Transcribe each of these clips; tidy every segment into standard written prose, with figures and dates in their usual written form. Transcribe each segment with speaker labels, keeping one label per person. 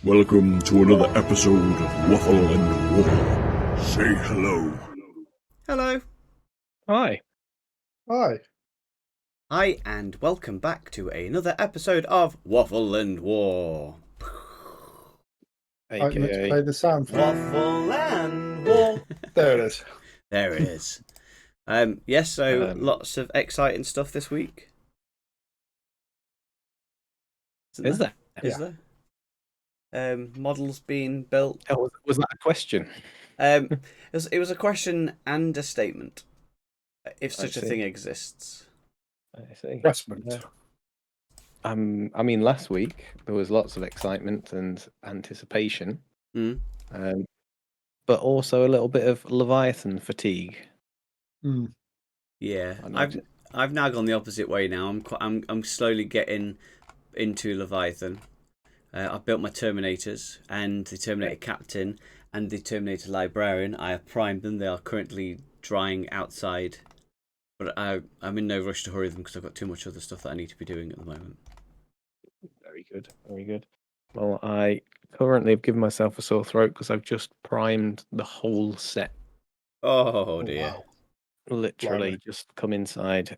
Speaker 1: Welcome to another episode of Waffle and War. Say hello.
Speaker 2: Hello.
Speaker 3: Hi.
Speaker 4: Hi.
Speaker 2: Hi, and welcome back to another episode of Waffle and War.
Speaker 4: I meant to
Speaker 3: AKA
Speaker 4: play the sound for
Speaker 2: Waffle and War.
Speaker 4: There it is.
Speaker 2: There it is. Yes, so lots of exciting stuff this week.
Speaker 3: Is there?
Speaker 2: Is there? Models being built.
Speaker 3: Oh, was that a question?
Speaker 2: It was a question and a statement, if such a
Speaker 3: see.
Speaker 2: thing exists.
Speaker 3: I see.
Speaker 4: Investment.
Speaker 3: I mean, last week there was lots of excitement and anticipation, but also a little bit of Leviathan fatigue.
Speaker 2: Yeah, I've now gone the opposite way now. I'm slowly getting into Leviathan. I've built my Terminators and the Terminator Captain and the Terminator Librarian. I have primed them. They are currently drying outside, but I'm in no rush to hurry them because I've got too much other stuff that I need to be doing at the moment.
Speaker 3: Very good, very good. Well, I currently have given myself a sore throat because I've just primed the whole set.
Speaker 2: Oh dear!
Speaker 4: Wow.
Speaker 3: Literally
Speaker 4: Blimey.
Speaker 3: just come inside.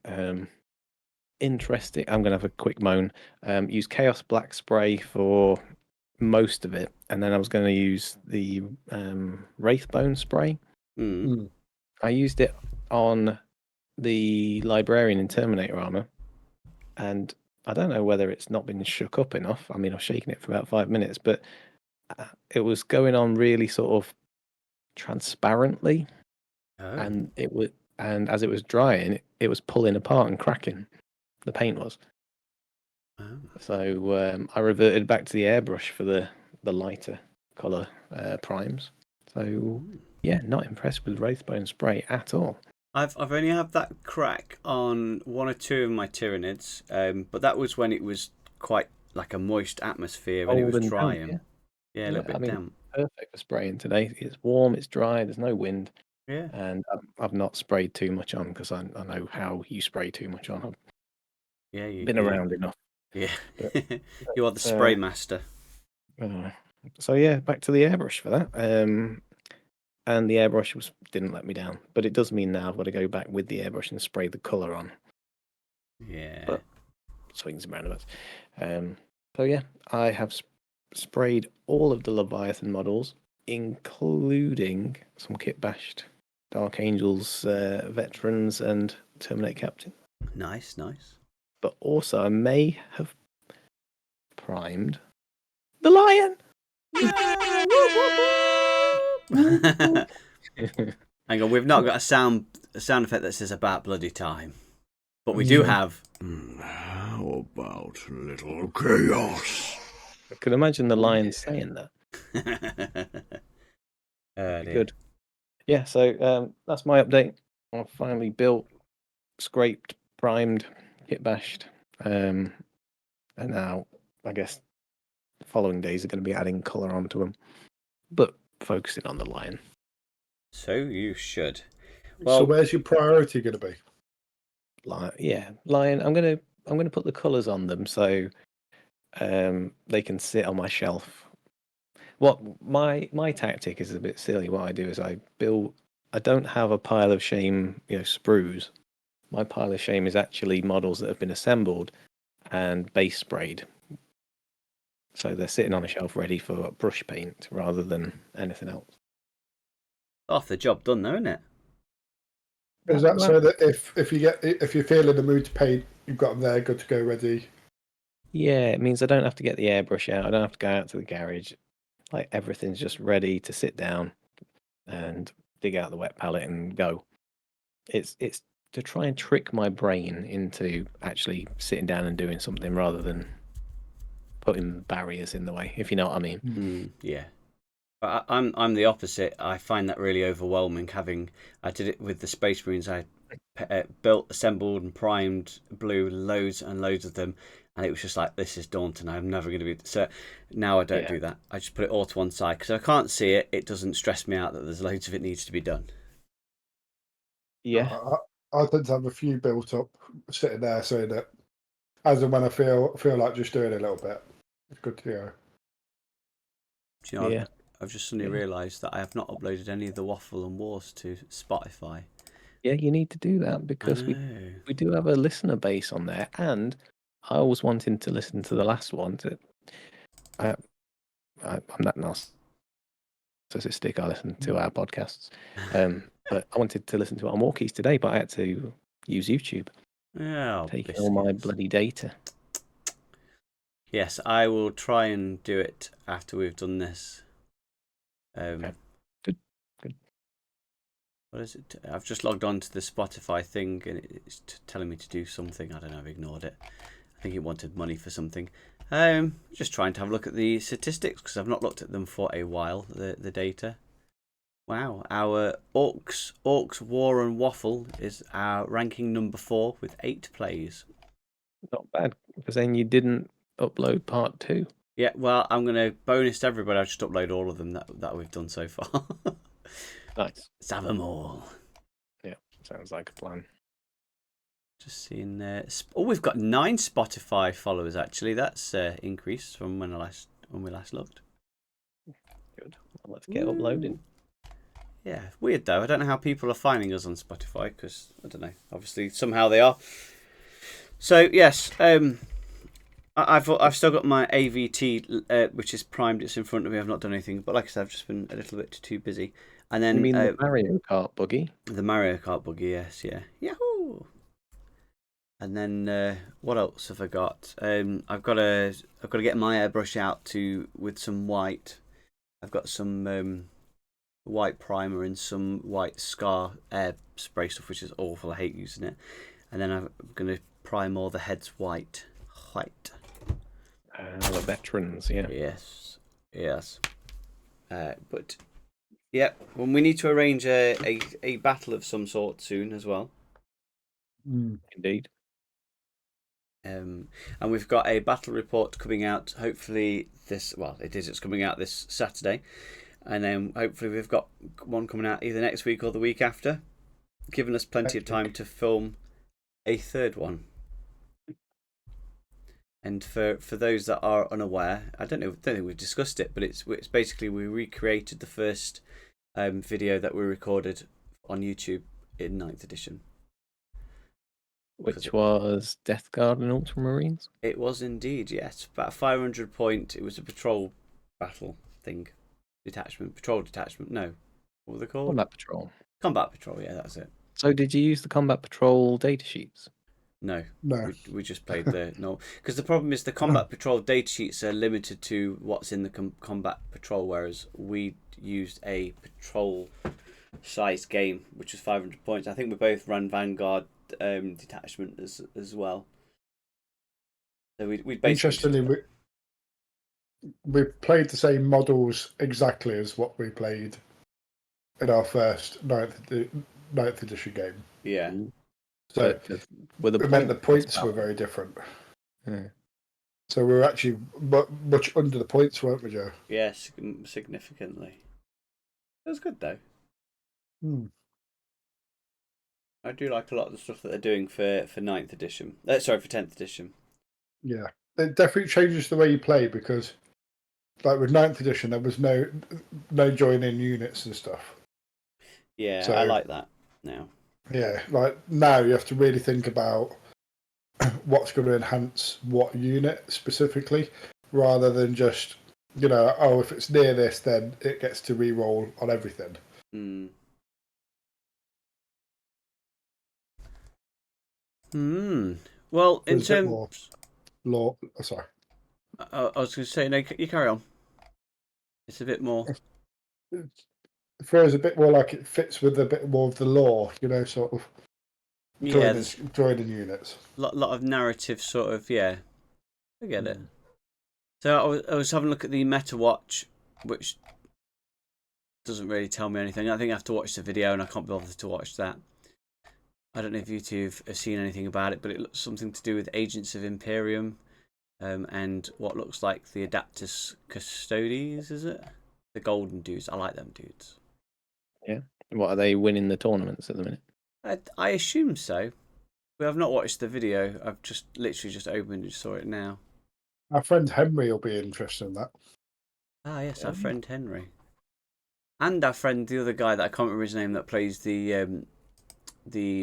Speaker 3: Interesting. I'm gonna have a quick moan. Use Chaos Black spray for most of it, and then I was going to use the Wraithbone spray. I used it on the Librarian in Terminator armor, and I don't know whether it's not been shook up enough. I mean, I've shaken it for about 5 minutes, but it was going on really sort of transparently, and and as it was drying, it was pulling apart and cracking. The paint was. So I reverted back to the airbrush for the lighter colour primes. So yeah, not impressed with Wraithbone spray at all.
Speaker 2: I've only had that crack on one or two of my Tyranids, but that was when it was quite like a moist atmosphere when it was drying. Yeah, a little bit damp.
Speaker 3: Perfect for spraying today. It's warm, it's dry, there's no wind.
Speaker 2: Yeah.
Speaker 3: And I've not sprayed too much on because I know how you spray too much on. I've been around enough.
Speaker 2: Yeah. You are the spray master.
Speaker 3: So yeah, back to the airbrush for that. And the airbrush didn't let me down, but it does mean now I've got to go back with the airbrush and spray the colour on.
Speaker 2: Yeah.
Speaker 3: But swings and roundabouts. So yeah, I have sprayed all of the Leviathan models, including some kit bashed Dark Angels veterans and Terminator Captain.
Speaker 2: Nice.
Speaker 3: But also I may have primed the lion.
Speaker 2: Hang on, we've not got a sound effect that says about bloody time, but we do have.
Speaker 1: How about a little chaos?
Speaker 3: I could imagine the lion saying that. Good. Yeah, so that's my update. I've finally built, scraped, primed, kit bashed, and now I guess the following days are going to be adding colour onto them, but focusing on the lion.
Speaker 2: So you should.
Speaker 4: Well, so where's your priority going to be?
Speaker 3: Lion. I'm gonna put the colours on them so they can sit on my shelf. What my tactic is a bit silly. What I do is I don't have a pile of shame, sprues. My pile of shame is actually models that have been assembled and base sprayed. So they're sitting on a shelf ready for brush paint rather than anything else.
Speaker 2: Half the job done, though, isn't it?
Speaker 4: Is that so that if you feel in the mood to paint, you've got them there, good to go, ready?
Speaker 3: Yeah, it means I don't have to get the airbrush out. I don't have to go out to the garage. Like everything's just ready to sit down and dig out the wet palette and go. It's to try and trick my brain into actually sitting down and doing something rather than putting barriers in the way, if you know what I mean.
Speaker 2: Yeah. But I'm the opposite. I find that really overwhelming. I did it with the Space Marines. I built, assembled, and primed blue loads and loads of them, and it was just like, this is daunting. I'm never going to be. So now I don't do that. I just put it all to one side because I can't see it. It doesn't stress me out that there's loads of it needs to be done.
Speaker 3: Yeah,
Speaker 4: I tend to have a few built up sitting there, so that as and when I feel like just doing a little bit, it's good to go.
Speaker 2: Do you know,
Speaker 3: Yeah.
Speaker 2: I've just suddenly realised that I have not uploaded any of the Waffle and Wars to Spotify.
Speaker 3: Yeah, you need to do that because we do have a listener base on there, and I was wanting to listen to the last one. I'm not narcissistic. I listen to our podcasts, but I wanted to listen to it on walkies today, but I had to use YouTube.
Speaker 2: Yeah,
Speaker 3: taking all my bloody data.
Speaker 2: Yes, I will try and do it after we've done this.
Speaker 3: Okay. Good.
Speaker 2: What is it? I've just logged on to the Spotify thing and it's telling me to do something. I don't know, I've ignored it. I think it wanted money for something. Just trying to have a look at the statistics because I've not looked at them for a while, the data. Wow, our Orcs, War and Waffle is our ranking number 4 with 8 plays.
Speaker 3: Not bad, because then you didn't upload part 2.
Speaker 2: Yeah, well, I'm going to bonus everybody. I'll just upload all of them that we've done so far.
Speaker 3: Nice.
Speaker 2: Let's have them all.
Speaker 3: Yeah, sounds like a plan.
Speaker 2: Just seeing there. Oh, we've got 9 Spotify followers actually. That's increased from when we last looked.
Speaker 3: Good. Well, let's get uploading.
Speaker 2: Yeah, weird though. I don't know how people are finding us on Spotify because I don't know. Obviously, somehow they are. So yes, I've still got my AVT, which is primed. It's in front of me. I've not done anything, but like I said, I've just been a little bit too busy. And then
Speaker 3: you mean the Mario Kart buggy?
Speaker 2: The Mario Kart buggy, yes, yeah, yahoo! And then what else have I got? I've got to get my airbrush out with some white. I've got some white primer and some white Scar air spray stuff, which is awful. I hate using it. And then I'm going to prime all the heads white.
Speaker 3: The veterans, yeah.
Speaker 2: Yes. But yeah, well, we need to arrange a battle of some sort soon as well.
Speaker 3: Indeed.
Speaker 2: And we've got a battle report coming out. Hopefully it's coming out this Saturday, and then hopefully we've got one coming out either next week or the week after, giving us plenty of time to film a third one. And for those that are unaware, I don't think we've discussed it, but it's basically we recreated the first video that we recorded on YouTube in 9th edition.
Speaker 3: Which was Death Guard and Ultramarines?
Speaker 2: It was indeed, yes. About 500 point. It was a patrol battle thing. Patrol detachment. No. What were they called?
Speaker 3: Combat Patrol.
Speaker 2: Combat Patrol, yeah, that's it.
Speaker 3: So did you use the Combat Patrol datasheets?
Speaker 2: No. We just played the... No. Because the problem is the Combat Patrol datasheets are limited to what's in the Combat Patrol, whereas we used a patrol-sized game, which was 500 points. I think we both ran Vanguard detachment as well. So we basically...
Speaker 4: Interestingly, we played the same models exactly as what we played in our first 9th edition game.
Speaker 2: Yeah.
Speaker 4: So
Speaker 3: it
Speaker 4: meant the points were very different.
Speaker 3: Yeah.
Speaker 4: So we were actually much under the points, weren't we, Joe?
Speaker 2: Yes, significantly. It was good though. I do like a lot of the stuff that they're doing for 9th edition. For 10th edition. Yeah,
Speaker 4: it definitely changes the way you play because, like with 9th edition, there was no join-in units and stuff.
Speaker 2: Yeah, so, I like that now.
Speaker 4: Yeah, like now you have to really think about what's going to enhance what unit specifically, rather than just, if it's near this, then it gets to re-roll on everything.
Speaker 2: Well, in terms...
Speaker 4: Sorry.
Speaker 2: I was going to say, no, you carry on. It's a bit more...
Speaker 4: It feels a bit more like it fits with a bit more of the lore, sort of joining units.
Speaker 2: A lot of narrative sort of, yeah. I get it. So I was having a look at the Meta Watch, which doesn't really tell me anything. I think I have to watch the video and I can't be bothered to watch that. I don't know if you two have seen anything about it, but it looks something to do with Agents of Imperium and what looks like the Adaptus Custodes, is it? The golden dudes. I like them dudes.
Speaker 3: Yeah. What, are they winning the tournaments at the minute?
Speaker 2: I assume so. We have not watched the video. I've literally just opened and saw it now.
Speaker 4: Our friend Henry will be interested in that.
Speaker 2: Ah, yes, our friend Henry. And our friend, the other guy that I can't remember his name, that plays the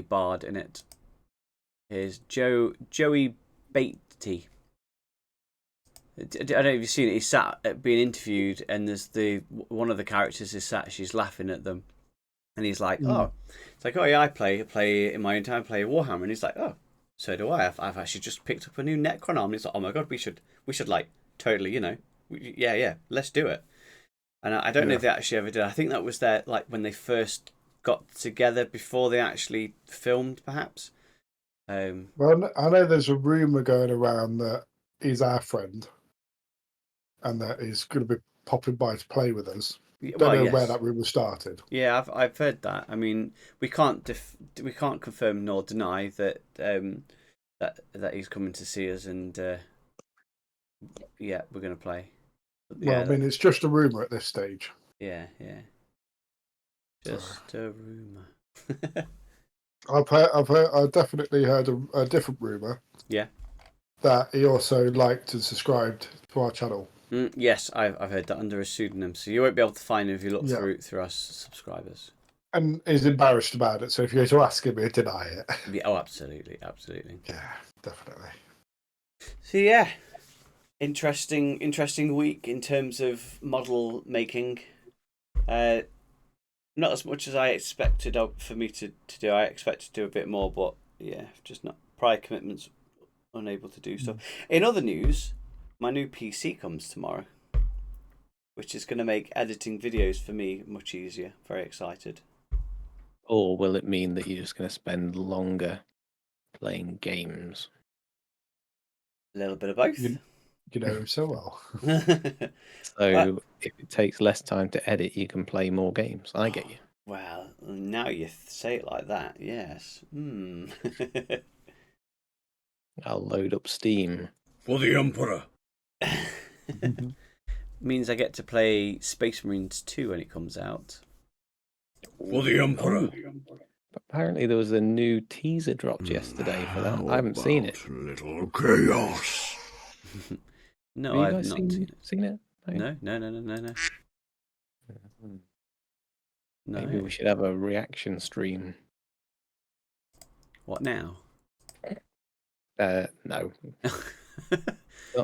Speaker 2: bard in it, is Joey Beatty. I don't know if you've seen it. He's sat being interviewed, and there's one of the characters is sat. She's laughing at them, and he's like, "Oh, it's like, oh yeah, I play in my own time, play Warhammer," and he's like, "Oh, so do I. I've actually just picked up a new Necron arm." And he's like, "Oh my god, we should like totally, yeah, let's do it." And I don't know if they actually ever did. I think that was their, like, when they first got together before they actually filmed, perhaps.
Speaker 4: Well, I know there's a rumor going around that he's our friend, and that he's going to be popping by to play with us. Don't know where that rumor started.
Speaker 2: Yeah, I've heard that. I mean, we can't confirm nor deny that that he's coming to see us, and yeah, we're going to play.
Speaker 4: Well, I mean, it's just a rumor at this stage.
Speaker 2: Yeah. Just a rumor.
Speaker 4: I've definitely heard a different rumor.
Speaker 2: Yeah.
Speaker 4: That he also liked and subscribed to our channel.
Speaker 2: Yes, I've heard that under a pseudonym, so you won't be able to find him if you look through us subscribers. And
Speaker 4: he's embarrassed about it, so if you were to ask him, he'd deny it.
Speaker 2: Yeah, oh, absolutely.
Speaker 4: Yeah, definitely.
Speaker 2: So yeah, interesting week in terms of model making. Not as much as I expected for me to do. I expected to do a bit more, but yeah, just not prior commitments, unable to do so. In other news, my new PC comes tomorrow, which is going to make editing videos for me much easier. Very excited.
Speaker 3: Or will it mean that you're just going to spend longer playing games?
Speaker 2: A little bit of both.
Speaker 4: You know him so well.
Speaker 3: So if it takes less time to edit, you can play more games. I get you.
Speaker 2: Well, now you say it like that, yes.
Speaker 3: I'll load up Steam.
Speaker 1: For the Emperor.
Speaker 2: Means I get to play Space Marines 2 when it comes out.
Speaker 1: For the Emperor.
Speaker 3: Apparently there was a new teaser dropped yesterday for that. I haven't seen it.
Speaker 1: Little chaos.
Speaker 2: No,
Speaker 3: Have you
Speaker 2: I've
Speaker 3: guys
Speaker 2: not
Speaker 3: seen it?
Speaker 2: No.
Speaker 3: Maybe we should have a reaction stream.
Speaker 2: What now?
Speaker 3: No.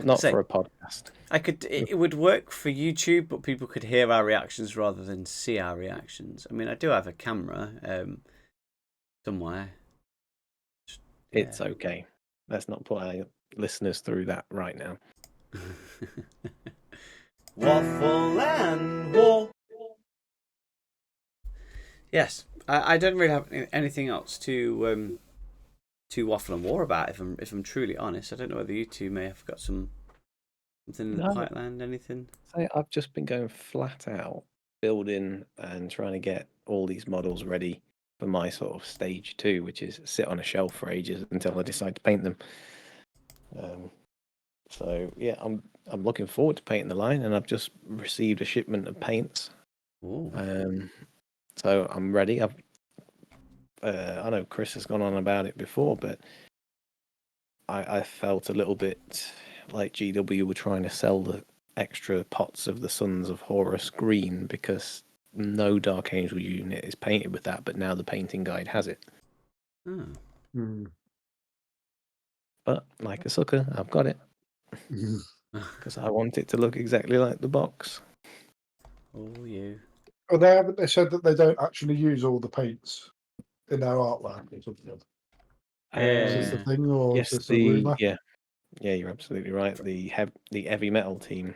Speaker 3: Not for a podcast.
Speaker 2: It would work for YouTube, but people could hear our reactions rather than see our reactions. I mean, I do have a camera somewhere.
Speaker 3: It's okay. Let's not put our listeners through that right now.
Speaker 2: Waffle and War. Yes, I don't really have anything else to waffle and war about. If I'm truly honest, I don't know whether you two may have got something in the pipeline, anything.
Speaker 3: I've just been going flat out building and trying to get all these models ready for my sort of stage 2, which is sit on a shelf for ages until I decide to paint them. So yeah, I'm looking forward to painting the line, and I've just received a shipment of paints.
Speaker 2: Ooh.
Speaker 3: So I'm ready. I know Chris has gone on about it before, but I felt a little bit like GW were trying to sell the extra pots of the Sons of Horus green because no Dark Angel unit is painted with that, but now the painting guide has it. But like a sucker, I've got it. Because I want it to look exactly like the box.
Speaker 2: Oh, you.
Speaker 4: Oh, they said that they don't actually use all the paints in their artwork or something. Is this the thing, or
Speaker 3: yes,
Speaker 4: is this a rumor?
Speaker 3: Yeah, you're absolutely right. The heavy metal team,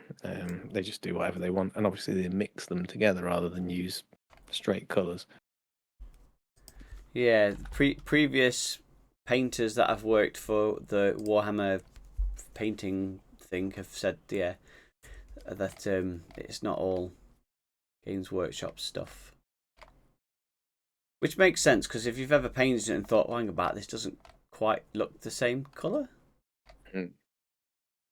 Speaker 3: they just do whatever they want, and obviously they mix them together rather than use straight colours.
Speaker 2: Yeah, previous painters that have worked for the Warhammer painting thing have said, that it's not all Games Workshop stuff. Which makes sense, because if you've ever painted it and thought, hang about, this doesn't quite look the same colour.
Speaker 4: I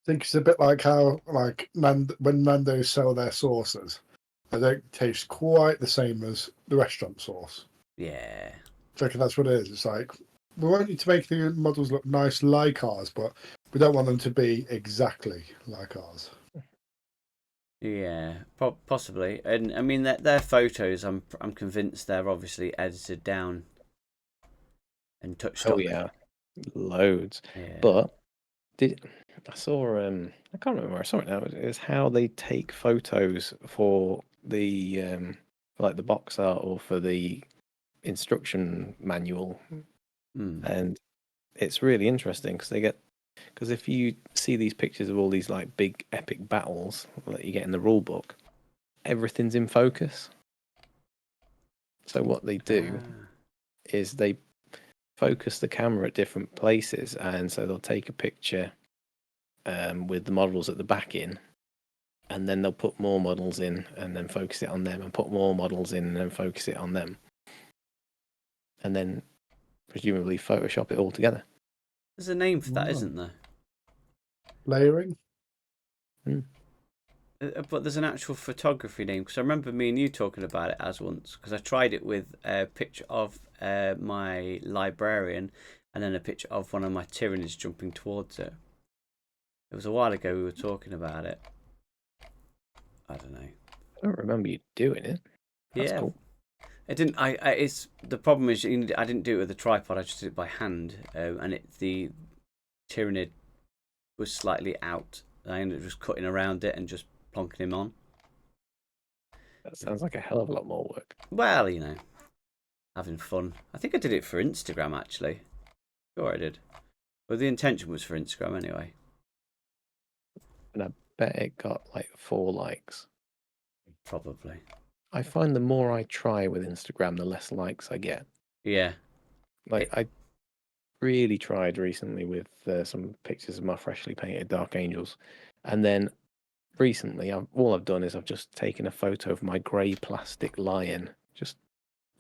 Speaker 4: think it's a bit like how, like, when Nando's sell their sauces, they don't taste quite the same as the restaurant sauce.
Speaker 2: Yeah.
Speaker 4: I reckon that's what it is. It's like, we want you to make the models look nice like ours, but we don't want them to be exactly like ours.
Speaker 2: Yeah, possibly. And I mean, their photos. I'm convinced they're obviously edited down and touched
Speaker 3: Oh
Speaker 2: up.
Speaker 3: yeah, loads.
Speaker 2: Yeah.
Speaker 3: But I saw I can't remember where I saw it now. It's how they take photos for the like the box art or for the instruction manual, and it's really interesting because if you see these pictures of all these like big epic battles that you get in the rule book, everything's in focus. So what they do is they focus the camera at different places, and so they'll take a picture with the models at the back in, and then they'll put more models in and then focus it on them, and put more models in and then focus it on them, and then presumably Photoshop it all together.
Speaker 2: There's a name for that,
Speaker 4: Wow.
Speaker 2: isn't there?
Speaker 4: Layering.
Speaker 2: But there's an actual photography name, because I remember me and you talking about it as once, because I tried it with a picture of my librarian and then a picture of one of my Tyranids jumping towards it. It was a while ago we were talking about it. I don't know.
Speaker 3: I don't remember you doing it. That's cool.
Speaker 2: I didn't. It's the problem is I didn't do it with a tripod. I just did it by hand, and the Tyranid was slightly out. I ended up just cutting around it and just plonking him on.
Speaker 3: That sounds like a hell of a lot more work.
Speaker 2: Well, having fun. I think I did it for Instagram actually. Sure, I did. Well, the intention was for Instagram anyway.
Speaker 3: And I bet it got like 4 likes.
Speaker 2: Probably.
Speaker 3: I find the more I try with Instagram, the less likes I get.
Speaker 2: Yeah.
Speaker 3: Like I really tried recently with some pictures of my freshly painted Dark Angels, and then recently all I've done is I've just taken a photo of my grey plastic lion just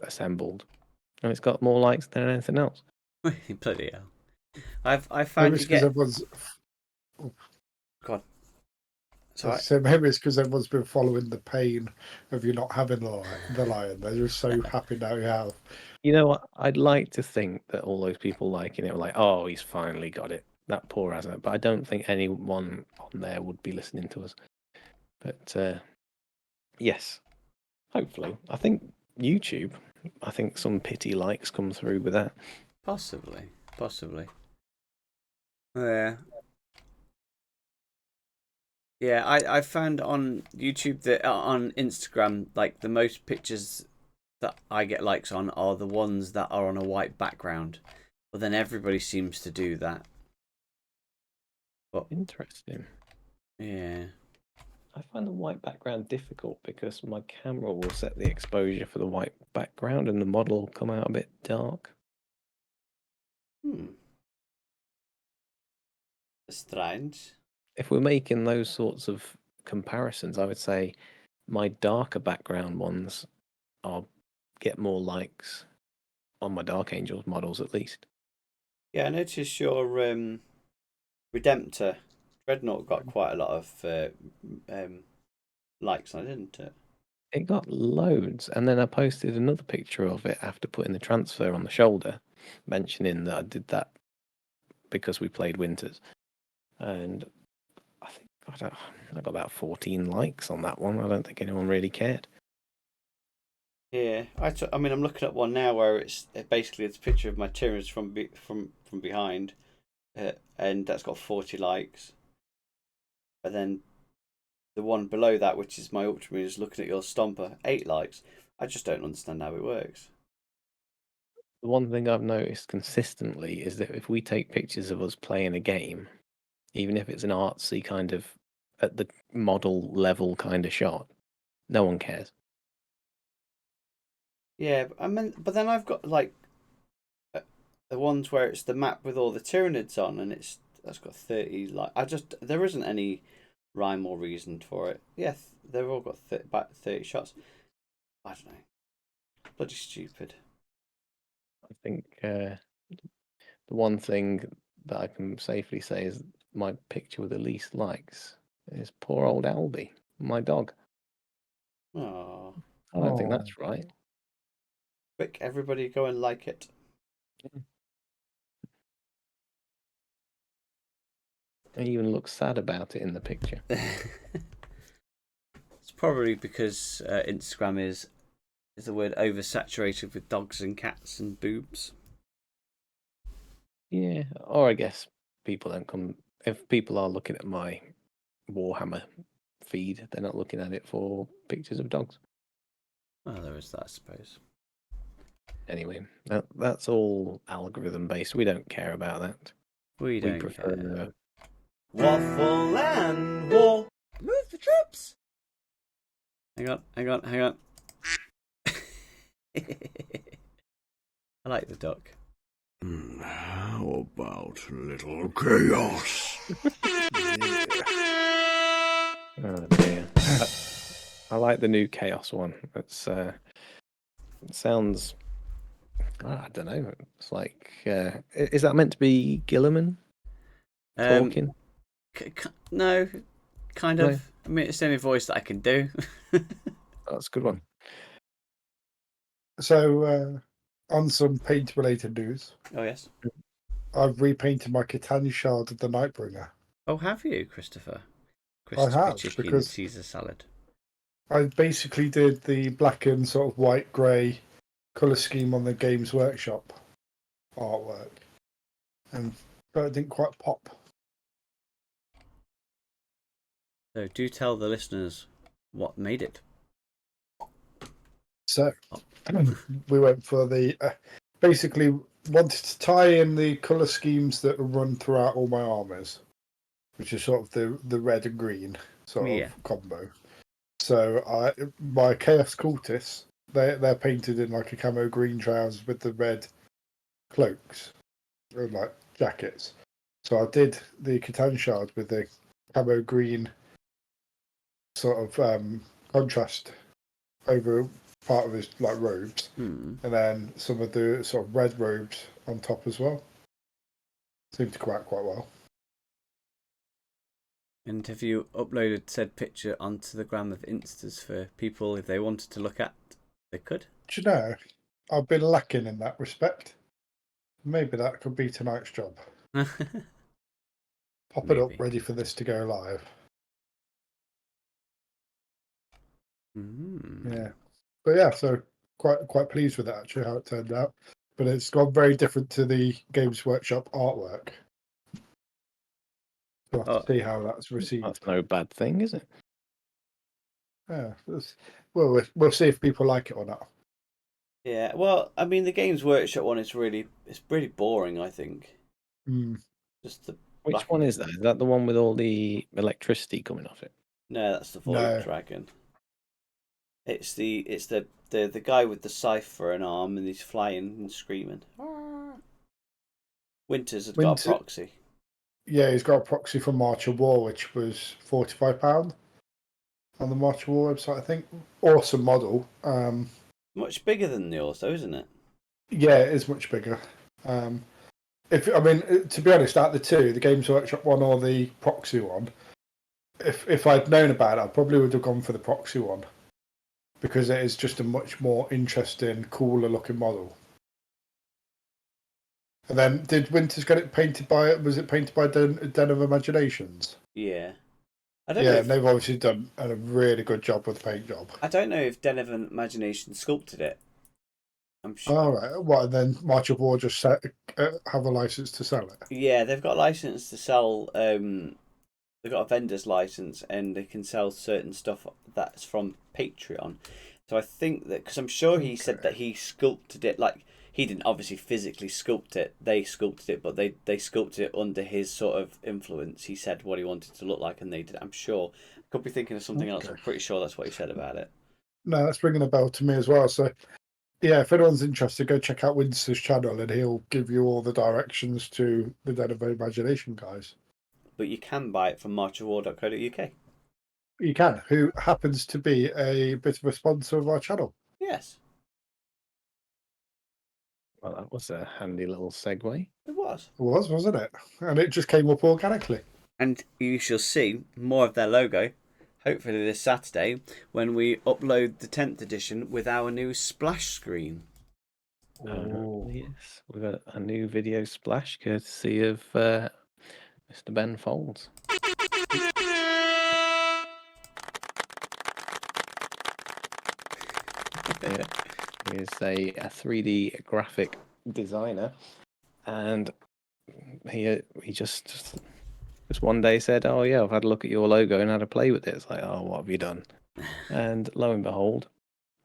Speaker 3: assembled, and it's got more likes than anything else.
Speaker 2: Bloody hell. I found
Speaker 4: Maybe it's
Speaker 2: you
Speaker 4: because
Speaker 2: get.
Speaker 4: everyone's.
Speaker 2: God.
Speaker 4: So maybe it's because everyone's been following the pain of you not having the lion. They're just so happy now you have.
Speaker 3: You know what? I'd like to think that all those people liking it were like, "Oh, he's finally got it." That poor hasn't. But I don't think anyone on there would be listening to us. But yes, hopefully. I think YouTube. I think some pity likes come through with that.
Speaker 2: Possibly. Yeah. Yeah, I found on YouTube that on Instagram, like the most pictures that I get likes on are the ones that are on a white background. But then everybody seems to do that. But
Speaker 3: Interesting.
Speaker 2: yeah.
Speaker 3: I find the white background difficult because my camera will set the exposure for the white background and the model will come out a bit dark.
Speaker 2: Strange.
Speaker 3: If we're making those sorts of comparisons, I would say my darker background ones get more likes on my Dark Angels models at least.
Speaker 2: Yeah, I noticed your Redemptor Dreadnought got quite a lot of likes on it, didn't it?
Speaker 3: It got loads, and then I posted another picture of it after putting the transfer on the shoulder, mentioning that I did that because we played Winters, and I think I got about 14 likes on that one. I don't think anyone really cared.
Speaker 2: Yeah, I mean, I'm looking at one now where it's basically it's a picture of my Tyranids from behind, and that's got 40 likes. And then the one below that, which is my Ultramarine, is looking at your Stomper, 8 likes. I just don't understand how it works.
Speaker 3: The one thing I've noticed consistently is that if we take pictures of us playing a game, even if it's an artsy kind of at the model level kind of shot, no one cares.
Speaker 2: Yeah, but then I've got like the ones where it's the map with all the Tyranids on, and that's got 30 like. There isn't any rhyme or reason for it. Yeah, they've all got about 30 shots. I don't know. Bloody stupid.
Speaker 3: I think the one thing that I can safely say is my picture with the least likes is poor old Albie, my dog.
Speaker 2: Oh,
Speaker 3: I don't think that's right.
Speaker 2: quick! Everybody go and like it.
Speaker 3: He even looks sad about it in the picture.
Speaker 2: probably because Instagram is the word oversaturated with dogs and cats and boobs.
Speaker 3: Yeah, or I guess people don't come. If people are looking at my Warhammer feed, they're not looking at it for pictures of dogs.
Speaker 2: Well, there is that, I suppose.
Speaker 3: Anyway, that's all algorithm based. We don't care about that.
Speaker 2: We don't
Speaker 3: prefer
Speaker 2: care. Waffle and war. Move the troops. Hang on. I like the duck.
Speaker 1: How about a little chaos?
Speaker 3: Oh dear. I like the new chaos one. It's it sounds. I don't know. It's like is that meant to be Gilliman talking?
Speaker 2: No, kind of.
Speaker 3: No?
Speaker 2: I mean, it's the only voice that I can do.
Speaker 3: That's a good one.
Speaker 4: So, on some paint-related news,
Speaker 2: Oh yes.
Speaker 4: I've repainted my Catan shard of the Nightbringer.
Speaker 2: Oh, have you, Christopher?
Speaker 4: I have,
Speaker 2: Chicken
Speaker 4: because
Speaker 2: Caesar salad.
Speaker 4: I basically did the black and sort of white-grey colour scheme on the Games Workshop artwork, but it didn't quite pop.
Speaker 2: So do tell the listeners what made it.
Speaker 4: So we went for the basically wanted to tie in the colour schemes that run throughout all my armours, which is sort of the red and green sort of combo. So my Chaos Cultists, they're painted in like a camo green trousers with the red cloaks and like jackets. So I did the Catan shard with the camo green sort of contrast over part of his like robes, and then some of the sort of red robes on top as well. Seemed to come out quite well.
Speaker 2: And have you uploaded said picture onto the gram of Instas for people if they wanted to look at? They could.
Speaker 4: Do you know, I've been lacking in that respect. Maybe that could be tonight's job. Pop it up ready for this to go live. Yeah. But yeah, so quite pleased with that actually, how it turned out. But it's gone very different to the Games Workshop artwork. We'll have to see how that's received.
Speaker 3: That's no bad thing, is it?
Speaker 4: Yeah. We'll see if people like it or not.
Speaker 2: Yeah, well, I mean, the Games Workshop one is really boring, I think. Just the
Speaker 3: Which one is that? Is that the one with all the electricity coming off it?
Speaker 2: No, that's the Void Dragon. It's the guy with the scythe for an arm and he's flying and screaming. Winters has got a proxy.
Speaker 4: Yeah, he's got a proxy for March of War, which was £45 on the March of War website, I think. Awesome model.
Speaker 2: Much bigger than yours, though, isn't it?
Speaker 4: Yeah, it is much bigger. To be honest, out of the two, the Games Workshop one or the proxy one, if I'd known about it, I probably would have gone for the proxy one because it is just a much more interesting, cooler looking model. And then, did Winters get it painted by? Was it painted by Den of Imaginations?
Speaker 2: Yeah.
Speaker 4: And they've obviously done a really good job with the paint job.
Speaker 2: I don't know if Den of Imagination sculpted it. I'm sure.
Speaker 4: All right. What? And then March of War just have a license to sell it.
Speaker 2: Yeah, they've got a license to sell. They've got a vendor's license, and they can sell certain stuff that's from Patreon. So I think that because I'm sure he said that he sculpted it like. He didn't obviously physically sculpt it. They sculpted it, but they sculpted it under his sort of influence. He said what he wanted it to look like, and they did. I'm sure. I could be thinking of something else. I'm pretty sure that's what he said about it.
Speaker 4: No, that's ringing a bell to me as well. So, yeah, if anyone's interested, go check out Winston's channel, and he'll give you all the directions to the Den of Imagination guys.
Speaker 2: But you can buy it from marchofwar.co.uk.
Speaker 4: You can. Who happens to be a bit of a sponsor of our channel?
Speaker 2: Yes.
Speaker 3: Well, that was a handy little segue.
Speaker 2: It was.
Speaker 4: It was, wasn't it? And it just came up organically.
Speaker 2: And you shall see more of their logo, hopefully this Saturday, when we upload the 10th edition with our new splash screen.
Speaker 3: Yes, we've got a new video splash courtesy of Mr. Ben Folds. Yeah. He's a 3D graphic designer, and he just one day said, "Oh yeah, I've had a look at your logo and had a play with it." It's like, "Oh, what have you done?" And lo and behold,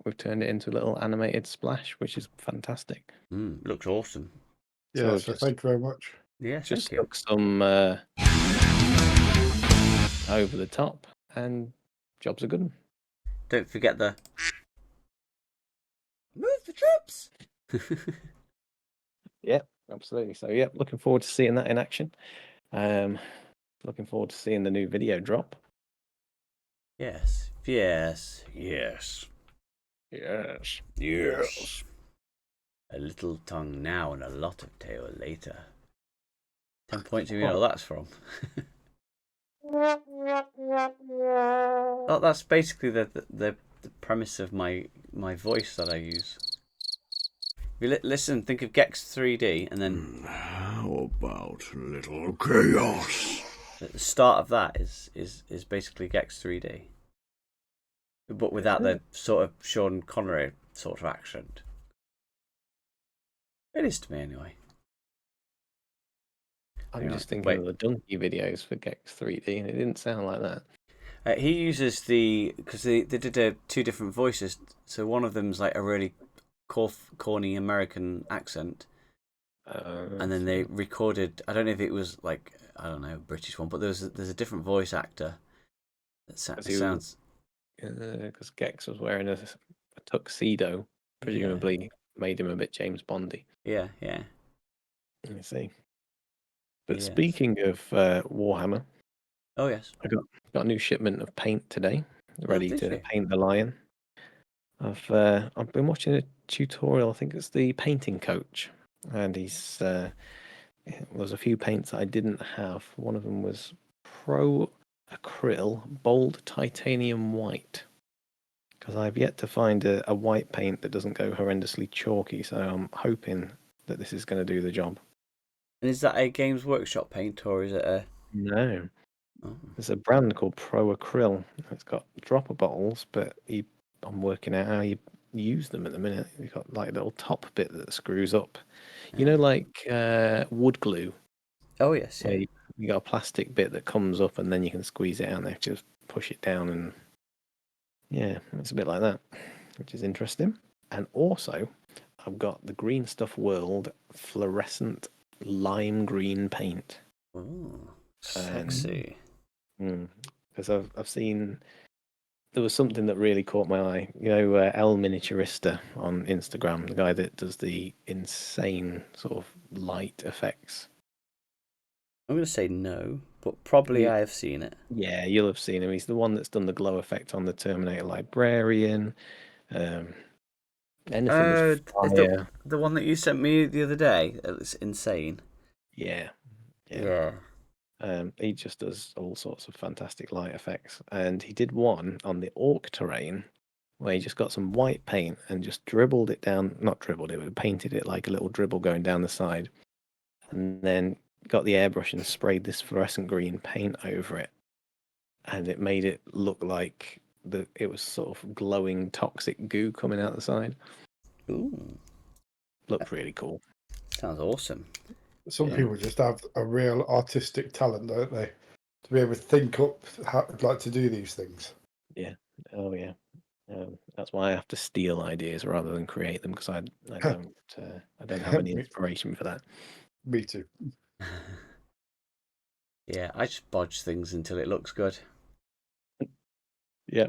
Speaker 3: we've turned it into a little animated splash, which is fantastic.
Speaker 2: Looks awesome.
Speaker 4: Yeah,
Speaker 3: we've
Speaker 4: so thank you very much.
Speaker 2: Yeah,
Speaker 3: just
Speaker 2: thank you.
Speaker 3: stuck some over the top, and jobs are good.
Speaker 2: Don't forget the move the troops.
Speaker 3: Yeah, absolutely. So yeah, looking forward to seeing that in action. Looking forward to seeing the new video drop.
Speaker 2: Yes. Yes.
Speaker 3: Yes.
Speaker 2: Yes. A little tongue now and a lot of tail later. 10 points, you know that's from. Oh, that's basically the premise of my voice that I use. If you listen, think of Gex 3D, and then
Speaker 1: How about little chaos?
Speaker 2: the start of that is basically Gex 3D, but without the sort of Sean Connery sort of accent. It is to me anyway.
Speaker 3: I'm just thinking of the donkey videos for Gex 3D, and it didn't sound like that.
Speaker 2: He uses because they did two different voices. So one of them's like a really corny American accent, and then they recorded. I don't know if it was like a British one, but there's a different voice actor. That sounds.
Speaker 3: Because Gex was wearing a tuxedo, presumably made him a bit James Bondy.
Speaker 2: Yeah.
Speaker 3: You see. But speaking of Warhammer,
Speaker 2: oh yes,
Speaker 3: I got a new shipment of paint today, ready to paint the lion. I've been watching a tutorial. I think it's the painting coach, and he's there's a few paints that I didn't have. One of them was Pro Acryl Bold Titanium White, because I've yet to find a white paint that doesn't go horrendously chalky. So I'm hoping that this is going to do the job.
Speaker 2: And is that a Games Workshop paint, or is it a...
Speaker 3: No. Oh. There's a brand called Pro Acryl. It's got dropper bottles, but I'm working out how you use them at the minute. You've got like a little top bit that screws up. You know, like wood glue.
Speaker 2: Oh, yes. Yeah.
Speaker 3: You got a plastic bit that comes up and then you can squeeze it out there. Just push it down and... Yeah, it's a bit like that, which is interesting. And also, I've got the Green Stuff World fluorescent lime green paint.
Speaker 2: Ooh, sexy.
Speaker 3: Because I've seen there was something that really caught my eye. You know, El Miniaturista on Instagram, the guy that does the insane sort of light effects.
Speaker 2: I'm going to say no, but probably I have seen it.
Speaker 3: Yeah, you'll have seen him. He's the one that's done the glow effect on the Terminator Librarian. Anything with fire.
Speaker 2: The one that you sent me the other day. It's insane.
Speaker 3: Yeah. He just does all sorts of fantastic light effects. And he did one on the orc terrain where he just got some white paint and just dribbled it down. Not dribbled it, but painted it like a little dribble going down the side. And then got the airbrush and sprayed this fluorescent green paint over it. And it made it look like it was sort of glowing toxic goo coming out the side.
Speaker 2: Ooh.
Speaker 3: Looked really cool.
Speaker 2: Sounds awesome.
Speaker 4: Some people just have a real artistic talent, don't they? To be able to think up how like to do these things.
Speaker 3: Yeah. Oh yeah. That's why I have to steal ideas rather than create them, because I don't have any inspiration for that.
Speaker 4: Me too.
Speaker 2: Yeah, I just bodge things until it looks good.
Speaker 3: Yeah,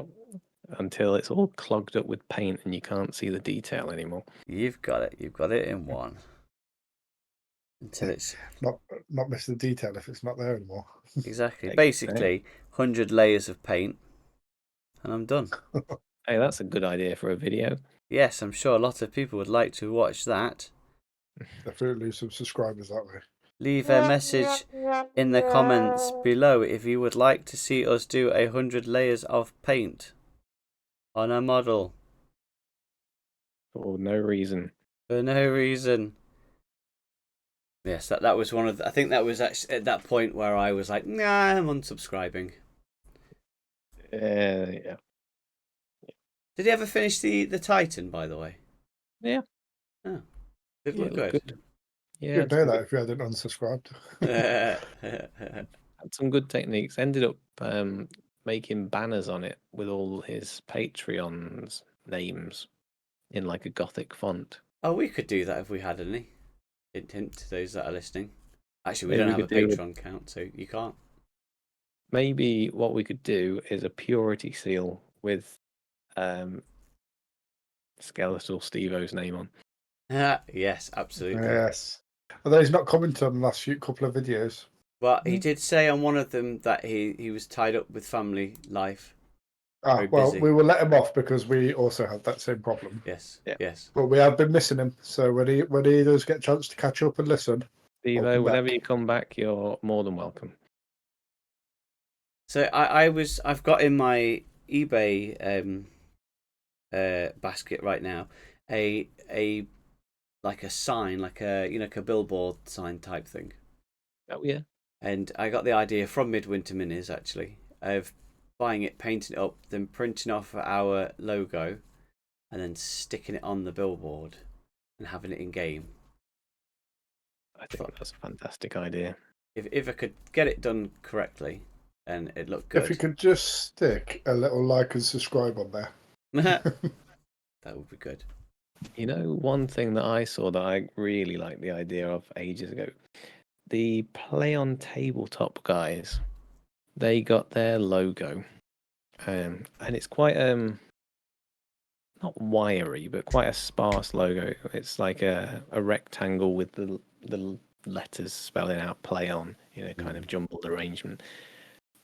Speaker 3: until it's all clogged up with paint and you can't see the detail anymore.
Speaker 2: You've got it. You've got it in one. Until it's
Speaker 4: not miss the detail if it's not there anymore.
Speaker 2: Exactly. Basically, 100 layers of paint, and I'm done.
Speaker 3: Hey, that's a good idea for a video.
Speaker 2: Yes, I'm sure a lot of people would like to watch that.
Speaker 4: Definitely lose some subscribers that way.
Speaker 2: Leave a message in the comments below if you would like to see us do 100 layers of paint on a model.
Speaker 3: For no reason.
Speaker 2: For no reason. Yes, that was one of I think that was actually at that point where I was like, nah, I'm unsubscribing.
Speaker 3: Yeah.
Speaker 2: Did he ever finish the Titan, by the way?
Speaker 3: Yeah.
Speaker 2: Oh, did it
Speaker 3: Yeah,
Speaker 2: look
Speaker 3: it looked
Speaker 2: good?
Speaker 3: good. Yeah,
Speaker 4: You'd
Speaker 3: had
Speaker 4: know
Speaker 3: some,
Speaker 4: that if you hadn't unsubscribed.
Speaker 3: had some good techniques. Ended up making banners on it with all his Patreon's names in like a gothic font.
Speaker 2: Oh, we could do that if we had any. Hint to those that are listening. Actually, we
Speaker 3: Maybe
Speaker 2: don't
Speaker 3: we
Speaker 2: have a
Speaker 3: could do
Speaker 2: Patreon account, so you can't.
Speaker 3: maybe what we could do is a purity seal with skeletal Steve-O's name on.
Speaker 2: Yes, absolutely.
Speaker 4: Yes. Although he's not commented on the last couple of videos.
Speaker 2: Well, he did say on one of them that he was tied up with family life. Very
Speaker 4: Well,
Speaker 2: busy.
Speaker 4: we will let him off because we also have that same problem.
Speaker 2: Yes,
Speaker 3: Yeah.
Speaker 2: yes.
Speaker 4: But we have been missing him. So when he does get a chance to catch up and listen,
Speaker 3: Steve-O,
Speaker 4: Welcome
Speaker 3: whenever
Speaker 4: back.
Speaker 3: you come back, you're more than welcome.
Speaker 2: So I've got in my eBay basket right now a like a sign, like like a billboard sign type thing.
Speaker 3: Oh yeah.
Speaker 2: And I got the idea from Midwinter Minis actually of buying it, painting it up, then printing off our logo, and then sticking it on the billboard and having it in game.
Speaker 3: I think that's a fantastic idea.
Speaker 2: If I could get it done correctly, and it looked good.
Speaker 4: if you could just stick a little like and subscribe on there.
Speaker 2: That would be good.
Speaker 3: You know, one thing that I saw that I really liked the idea of ages ago, the Play on Tabletop guys, they got their logo, and it's quite not wiry, but quite a sparse logo. It's like a rectangle with the letters spelling out "play on," kind of jumbled arrangement.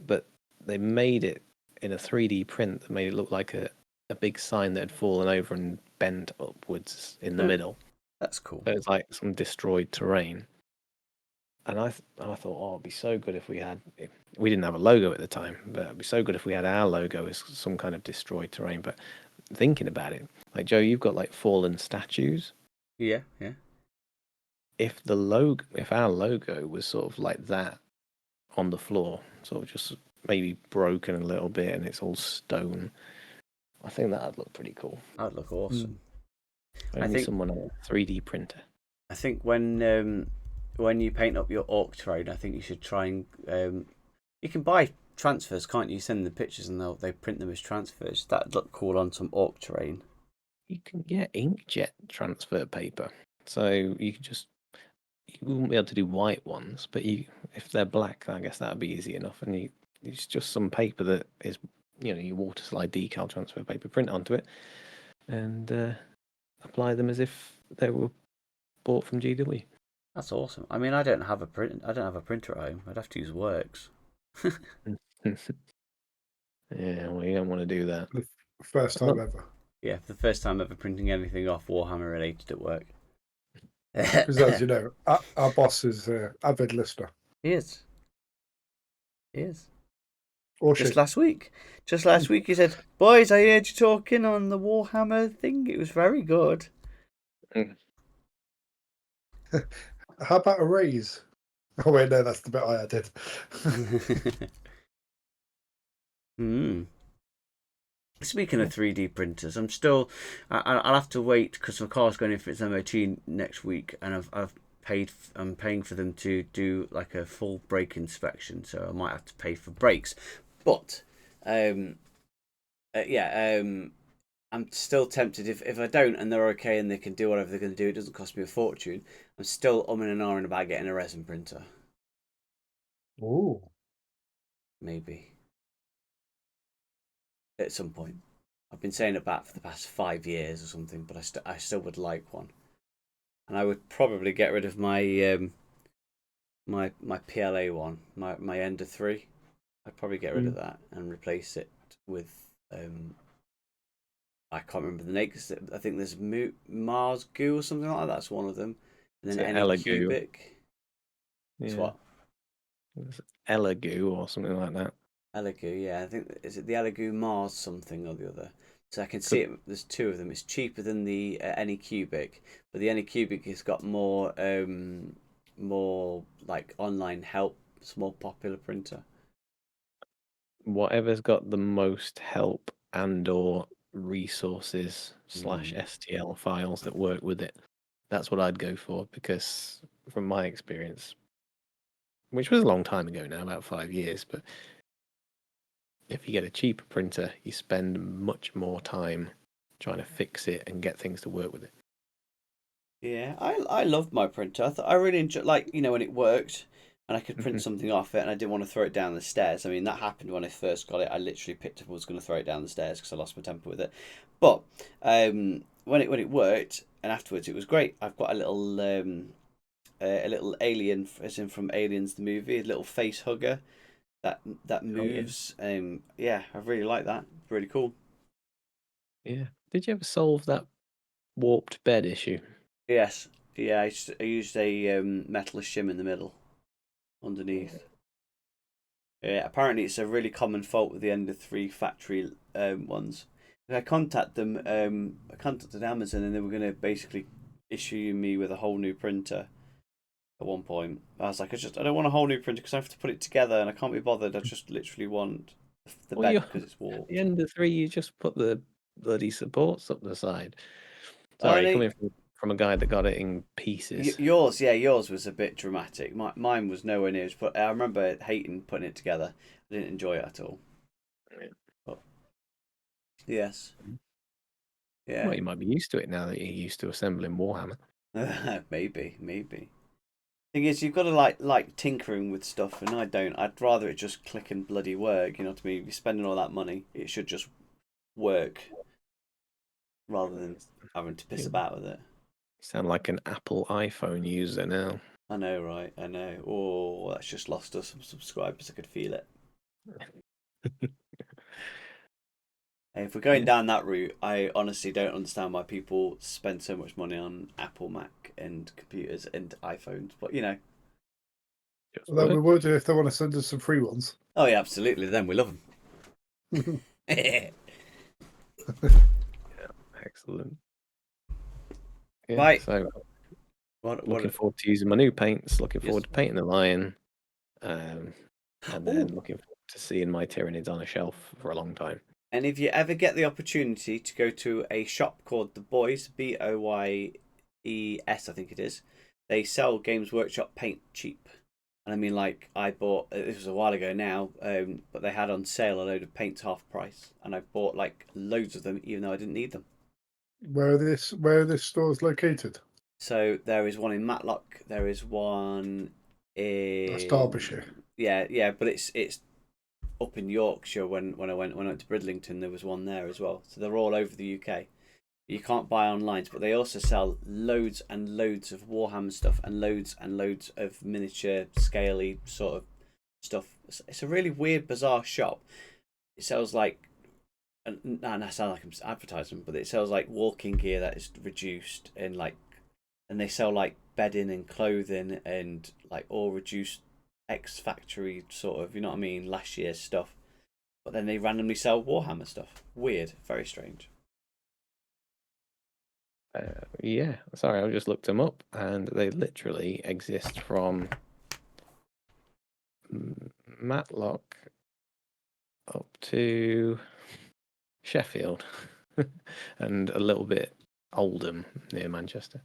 Speaker 3: But they made it in a 3D print that made it look like a big sign that had fallen over and bent upwards in the middle.
Speaker 2: That's cool.
Speaker 3: So it's like some destroyed terrain. And I thought, oh, it'd be so good if we didn't have a logo at the time, but it'd be so good if we had our logo as some kind of destroyed terrain. But thinking about it, like Joe, you've got like fallen statues.
Speaker 2: Yeah, yeah.
Speaker 3: If our logo was sort of like that on the floor, sort of just maybe broken a little bit and it's all stone, I think that'd look pretty cool.
Speaker 2: That'd look awesome.
Speaker 3: I think someone on a 3D printer.
Speaker 2: I think when you paint up your orc terrain, I think you should try and you can buy transfers, can't you? Send them the pictures and they print them as transfers. That'd look cool on some orc terrain.
Speaker 3: You can get inkjet transfer paper, so you wouldn't be able to do white ones, but if they're black, I guess that'd be easy enough. And it's just some paper that is, your water slide decal transfer paper, print onto it, and apply them as if they were bought from GW.
Speaker 2: That's awesome. I mean, I don't have a printer at home. I'd have to use Works.
Speaker 3: Yeah, well, you don't want to do that.
Speaker 4: First time ever.
Speaker 2: Yeah, for the first time ever printing anything off Warhammer related at work.
Speaker 4: Because as you know, our boss is an avid listener.
Speaker 2: He is.
Speaker 4: Or
Speaker 2: Just
Speaker 4: she.
Speaker 2: last week he said, "Boys, I heard you talking on the Warhammer thing. It was very good."
Speaker 4: How about a raise? Oh wait, no, that's the bit I added.
Speaker 2: Speaking of 3D printers, I'll have to wait because my car's going in for its MOT next week, and I'm paying for them to do like a full brake inspection, so I might have to pay for brakes. But I'm still tempted if I don't and they're okay and they can do whatever they're going to do, it doesn't cost me a fortune. I'm still umming and ahhing about getting a resin printer.
Speaker 4: Ooh.
Speaker 2: Maybe. At some point. I've been saying about for the past 5 years or something, but I still would like one. And I would probably get rid of my my PLA one, my Ender 3. I'd probably get rid of that and replace it with I can't remember the name because I think there's Mars Goo or something like that. That's one of them. And then any cubic.
Speaker 3: Yeah.
Speaker 2: It's what?
Speaker 3: Elegoo or something like that.
Speaker 2: Elegoo, yeah. I think is it the Elegoo Mars something or the other. So I can see it. There's two of them. It's cheaper than the Any Cubic, but the Any Cubic has got more like online help. It's a more popular printer.
Speaker 3: Whatever's got the most help and or resources / STL files that work with it. That's what I'd go for, because from my experience, which was a long time ago now, about 5 years, but if you get a cheaper printer, you spend much more time trying to fix it and get things to work with it.
Speaker 2: Yeah, I loved my printer. I really enjoyed, like, when it worked and I could print something off it and I didn't want to throw it down the stairs. I mean, that happened when I first got it. I literally picked up and was going to throw it down the stairs because I lost my temper with it. But when it worked and afterwards, it was great. I've got a little alien, as in from Aliens the movie, a little face hugger that moves. Yeah, I really like that. Really cool.
Speaker 3: Yeah. Did you ever solve that warped bed issue?
Speaker 2: Yes. Yeah, I used a metal shim in the middle, underneath. Yeah, apparently it's a really common fault with the Ender 3 factory ones. I contacted Amazon, and they were going to basically issue me with a whole new printer at one point. I was like, I don't want a whole new printer because I have to put it together and I can't be bothered. I just literally want the bed because it's warped.
Speaker 3: The Ender 3, you just put the bloody supports up the side.
Speaker 2: Oh,
Speaker 3: Sorry, coming from a guy that got it in pieces.
Speaker 2: Yours was a bit dramatic. Mine was nowhere near. But I remember hating putting it together. I didn't enjoy it at all.
Speaker 3: Yeah.
Speaker 2: But, yes. Yeah.
Speaker 3: Well, you might be used to it now that you're used to assembling Warhammer.
Speaker 2: Maybe. Thing is, you've got to like tinkering with stuff, and I don't. I'd rather it just click and bloody work. You know what I mean? If you're spending all that money, it should just work rather than having to piss about with it.
Speaker 3: You sound like an Apple iPhone user now.
Speaker 2: I know, right? I know. Oh, that's just lost us some subscribers. I could feel it. If we're going down that route, I honestly don't understand why people spend so much money on Apple, Mac, and computers and iPhones. But
Speaker 4: Well, we will do if they want to send us some free ones.
Speaker 2: oh yeah, absolutely. Then we love them.
Speaker 3: Yeah, excellent. Yeah,
Speaker 2: Right.
Speaker 3: So, looking forward to using my new paints. Looking forward to painting the lion, and then looking forward to seeing my Tyranids on a shelf for a long time.
Speaker 2: And if you ever get the opportunity to go to a shop called The Boys, BOYES, I think it is, they sell Games Workshop paint cheap. And I mean, like, I bought, this was a while ago now, but they had on sale a load of paints half price. And I bought, like, loads of them, even though I didn't need them.
Speaker 4: Where are this stores located?
Speaker 2: So there is one in Matlock. There is one in...
Speaker 4: That's Derbyshire.
Speaker 2: Yeah, but it's up in Yorkshire. When I went to Bridlington, there was one there as well. So they're all over the UK. You can't buy online, but they also sell loads and loads of Warhammer stuff and loads of miniature, scaly sort of stuff. It's a really weird, bizarre shop. It sells like, and I sound like I'm advertising, but it sells like walking gear that is reduced and they sell like bedding and clothing and like all reduced ex-factory sort of, you know what I mean, last year's stuff. But then they randomly sell Warhammer stuff. Weird, very strange.
Speaker 3: Yeah, sorry, I just looked them up, and they literally exist from Matlock up to Sheffield, and a little bit Oldham near Manchester.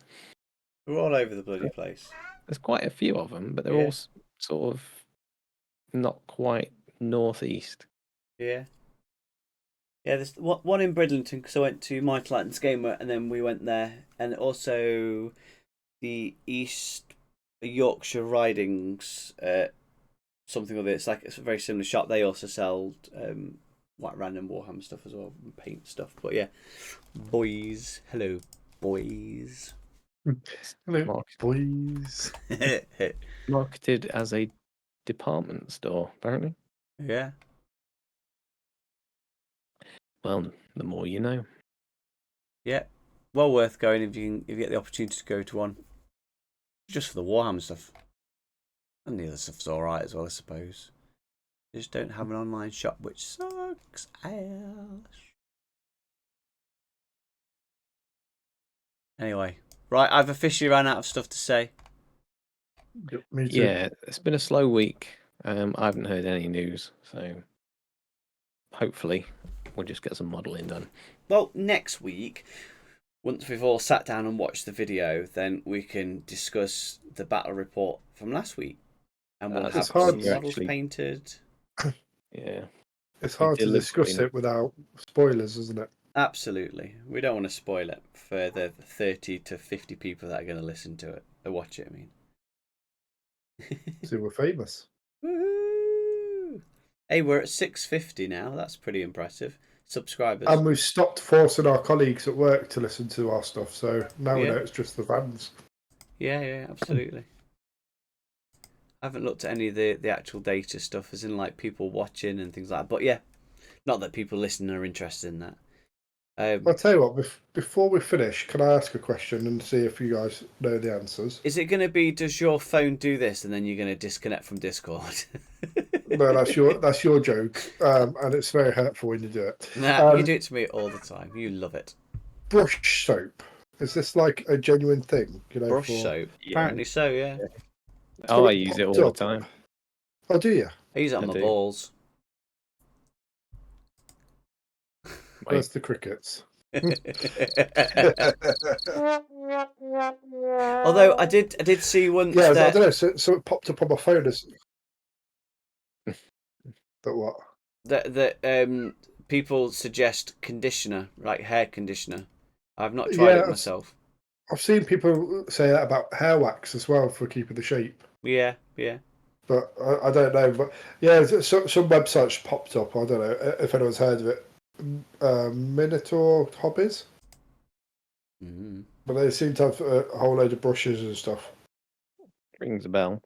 Speaker 2: We're all over the bloody place.
Speaker 3: There's quite a few of them, but they're all sort of not quite northeast.
Speaker 2: Yeah. Yeah, there's one in Bridlington because I went to Michael Atton's Gamer and then we went there. And also the East Yorkshire Ridings, something of it. It's a very similar shop. They also sell like random Warhammer stuff as well, and paint stuff. But yeah, boys. Hello, boys.
Speaker 4: Hello, boys.
Speaker 3: Marketed as a department store, apparently.
Speaker 2: Yeah.
Speaker 3: Well, the more you know.
Speaker 2: Yeah, well worth going if you get the opportunity to go to one. Just for the Warhammer stuff, and the other stuff's all right as well, I suppose. They just don't have an online shop, which sucks ass. Anyway, right, I've officially ran out of stuff to say.
Speaker 4: Yep, me too.
Speaker 3: Yeah, it's been a slow week. I haven't heard any news, so hopefully We'll just get some modelling done.
Speaker 2: Well, next week, once we've all sat down and watched the video, then we can discuss the battle report from last week. And we'll have
Speaker 4: hard
Speaker 2: some
Speaker 4: to
Speaker 2: models painted.
Speaker 3: Yeah.
Speaker 4: It's hard to discuss it without spoilers, isn't it?
Speaker 2: Absolutely. We don't want to spoil it for the 30 to 50 people that are going to listen to it, or watch it, I mean.
Speaker 4: See, we're famous.
Speaker 2: Woo! Hey, we're at 650 now. That's pretty impressive. Subscribers.
Speaker 4: And we've stopped forcing our colleagues at work to listen to our stuff, so now we know it's just the fans.
Speaker 2: Yeah, absolutely. I haven't looked at any of the actual data stuff, as in like people watching and things like that. But yeah, not that people listening are interested in that.
Speaker 4: I'll tell you what, before we finish, can I ask a question and see if you guys know the answers?
Speaker 2: Is it going to be, does your phone do this and then you're going to disconnect from Discord?
Speaker 4: No, that's your joke, and it's very hurtful when you do it.
Speaker 2: Nah, you do it to me all the time. You love it.
Speaker 4: Brush soap. Is this like a genuine thing?
Speaker 2: Brush soap? Yeah. Apparently so, yeah.
Speaker 3: Oh, I use it all the time.
Speaker 4: Oh, do you?
Speaker 2: I use it on my balls.
Speaker 4: Where's the crickets?
Speaker 2: Although I did see once.
Speaker 4: Yeah, I don't know. So it popped up on my phone as that what?
Speaker 2: That people suggest conditioner, like hair conditioner. I've not tried it myself.
Speaker 4: I've seen people say that about hair wax as well for keeping the shape.
Speaker 2: Yeah.
Speaker 4: But I don't know. But yeah, some websites popped up. I don't know if anyone's heard of it. Minotaur Hobbies.
Speaker 2: Mm-hmm.
Speaker 4: But they seem to have a whole load of brushes and stuff.
Speaker 3: Rings a bell.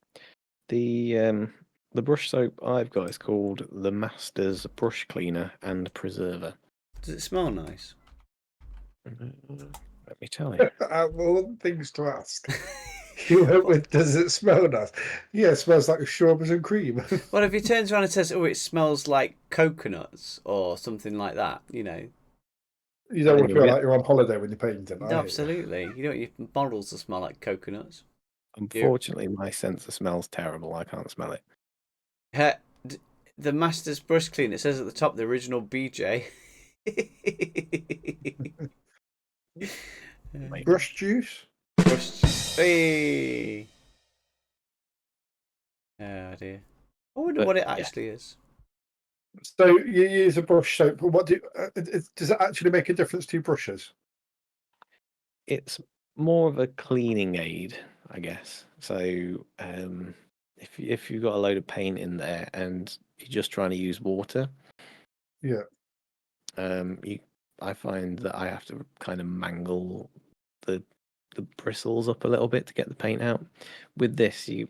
Speaker 3: The brush soap I've got is called the Master's Brush Cleaner and Preserver.
Speaker 2: Does it smell nice?
Speaker 3: Let me tell you.
Speaker 4: All things to ask. You went with, does it smell nice? Yeah, it smells like strawberries and cream.
Speaker 2: Well, if he turns around and says, "Oh, it smells like coconuts" or something like that, you know.
Speaker 4: You don't want to feel like you're on holiday when you're painting.
Speaker 2: Absolutely. You don't want your models to smell like coconuts.
Speaker 3: Unfortunately, my sense of smell's terrible. I can't smell it.
Speaker 2: The Master's Brush Cleaner, it says at the top, the original BJ.
Speaker 4: Brush juice?
Speaker 2: Brush juice. Hey! Oh dear. I wonder what it actually is.
Speaker 4: So you use a brush soap. What does it actually make a difference to your brushes?
Speaker 3: It's more of a cleaning aid, I guess. So if you've got a load of paint in there and you're just trying to use water,
Speaker 4: yeah,
Speaker 3: I find that I have to kind of mangle the bristles up a little bit to get the paint out. With this, the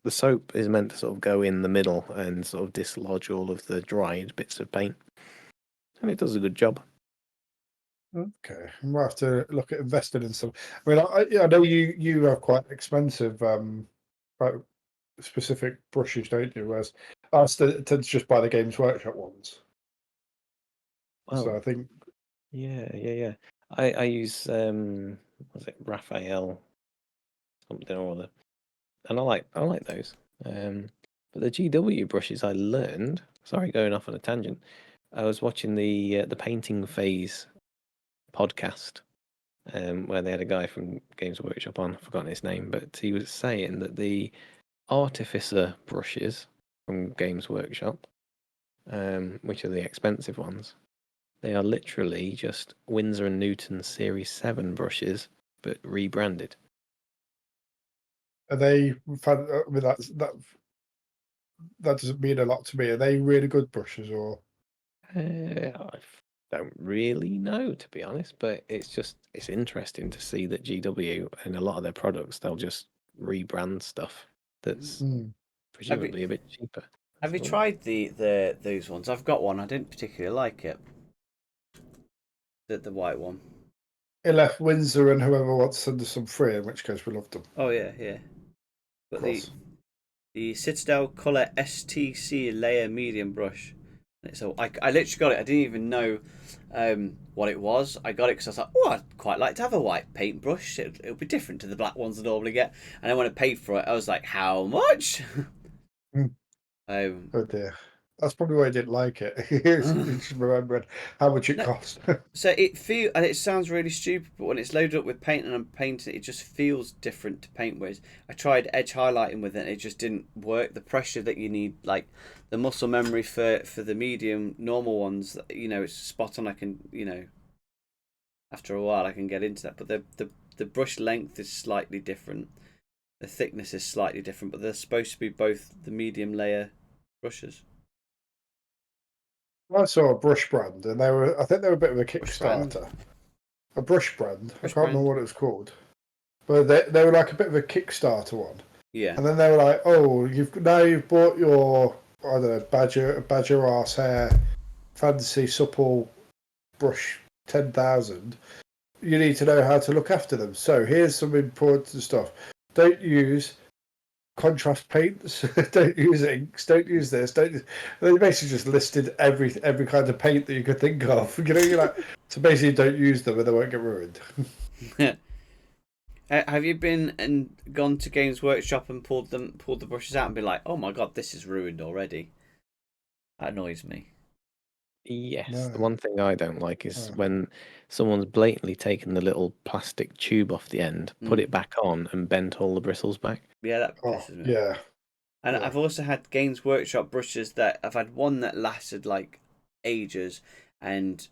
Speaker 3: soap is meant to sort of go in the middle and sort of dislodge all of the dried bits of paint, and it does a good job.
Speaker 4: Okay, I might have to look at investing in some. I mean, I know you have quite expensive, specific brushes, don't you? Whereas I tend to just buy the Games Workshop ones.
Speaker 3: Well,
Speaker 4: so I think,
Speaker 3: yeah. I use was it Raphael something or other, and I like those. But the GW brushes, I learned. Sorry, going off on a tangent. I was watching the Painting Phase podcast, where they had a guy from Games Workshop on. I've forgotten his name, but he was saying that the Artificer brushes from Games Workshop, which are the expensive ones, they are literally just Winsor & Newton Series 7 brushes, but rebranded.
Speaker 4: are they? I mean, that doesn't mean a lot to me. Are they really good brushes or?
Speaker 3: I don't really know, to be honest, but it's interesting to see that GW and a lot of their products, they'll just rebrand stuff that's presumably a bit cheaper.
Speaker 2: Have you tried those ones? I've got one. I didn't particularly like it. The white one.
Speaker 4: It left Windsor and whoever wants to send us some free, in which case we love them.
Speaker 2: Oh yeah. But the Citadel Colour STC Layer Medium Brush. So I literally got it. I didn't even know what it was. I got it because I was like, oh, I'd quite like to have a white paintbrush. It'll be different to the black ones I normally get. And then when I paid for it, I was like, how much?
Speaker 4: Oh dear. That's probably why I didn't like it. It's just remembering how much it
Speaker 2: No.
Speaker 4: cost.
Speaker 2: So and it sounds really stupid, but when it's loaded up with paint and I'm painting, it just feels different to paint with. I tried edge highlighting with it, and it just didn't work. The pressure that you need, like the muscle memory for the medium normal ones, it's spot on. I can, after a while I can get into that, but the brush length is slightly different. The thickness is slightly different, but they're supposed to be both the medium layer brushes.
Speaker 4: I saw a brush brand, and I think they were a bit of a
Speaker 2: Brush brand?
Speaker 4: Kickstarter. A brush brand. I
Speaker 2: Brush
Speaker 4: can't remember
Speaker 2: brand.
Speaker 4: what it was called, but they were like a bit of a Kickstarter one.
Speaker 2: Yeah.
Speaker 4: And then they were like, "Oh, you've bought your, I don't know, badger ass hair, fancy supple brush 10,000. You need to know how to look after them. So here's some important stuff. Don't use contrast paints. Don't use inks. Don't use this. They basically just listed every kind of paint that you could think of. You're like, so basically, don't use them, and they won't get ruined.
Speaker 2: Have you been and gone to Games Workshop and pulled the brushes out and been like, "Oh my god, this is ruined already"? That annoys me.
Speaker 3: Yes,
Speaker 4: No.
Speaker 3: the one thing I don't like is when someone's blatantly taken the little plastic tube off the end, put it back on, and bent all the bristles back.
Speaker 2: Yeah, that pisses me off.
Speaker 4: Yeah.
Speaker 2: And
Speaker 4: Yeah.
Speaker 2: I've also had Games Workshop brushes that I've had one that lasted like ages, and